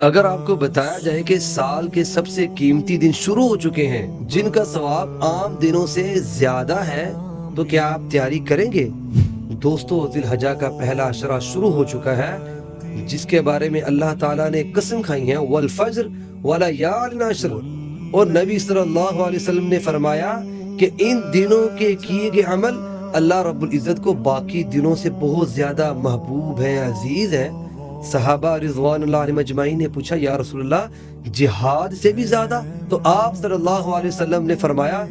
اگر آپ کو بتایا جائے کہ سال کے سب سے قیمتی دن شروع ہو چکے ہیں جن کا ثواب عام دنوں سے زیادہ ہے تو کیا آپ تیاری کریں گے؟ دوستو، ذی الحجہ کا پہلا عشرہ شروع ہو چکا ہے جس کے بارے میں اللہ تعالیٰ نے قسم کھائی ہے والفجر ولیال عشر، اور نبی صلی اللہ علیہ وسلم نے فرمایا کہ ان دنوں کے کیے گئے عمل اللہ رب العزت کو باقی دنوں سے بہت زیادہ محبوب ہے، عزیز ہے۔ صحابہ رضوان اللہ علیہم اجمعین نے پوچھا یا رسول اللہ، جہاد سے بھی زیادہ؟ تو آپ صلی اللہ علیہ وسلم نے فرمایا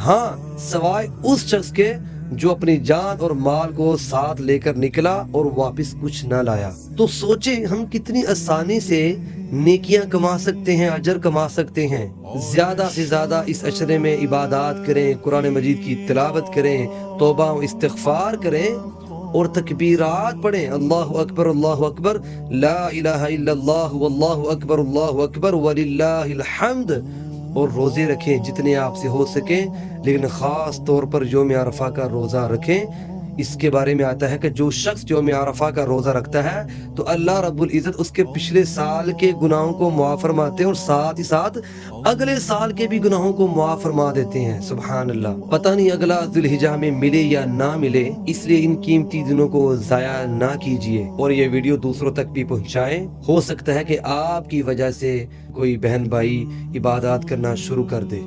ہاں، سوائے اس شخص کے جو اپنی جان اور مال کو ساتھ لے کر نکلا اور واپس کچھ نہ لایا۔ تو سوچیں ہم کتنی آسانی سے نیکیاں کما سکتے ہیں، اجر کما سکتے ہیں۔ زیادہ سے زیادہ اس عشرے میں عبادات کریں، قرآن مجید کی تلاوت کریں، توبہ و استغفار کریں اور تکبیرات پڑھیں، اللہ اکبر لا الہ الا اللہ واللہ اکبر وللہ الحمد، اور روزے رکھیں جتنے آپ سے ہو سکیں، لیکن خاص طور پر یوم عرفہ کا روزہ رکھیں۔ اس کے بارے میں آتا ہے کہ جو شخص یوم عرفہ کا روزہ رکھتا ہے تو اللہ رب العزت اس کے پچھلے سال کے گناہوں کو معاف فرماتے ہیں اور ساتھ ہی ساتھ اگلے سال کے بھی گناہوں کو معاف فرما دیتے ہیں۔ سبحان اللہ۔ پتہ نہیں اگلا ذی الحجہ میں ملے یا نہ ملے، اس لیے ان قیمتی دنوں کو ضائع نہ کیجیے اور یہ ویڈیو دوسروں تک بھی پہنچائیں۔ ہو سکتا ہے کہ آپ کی وجہ سے کوئی بہن بھائی عبادات کرنا شروع کر دے۔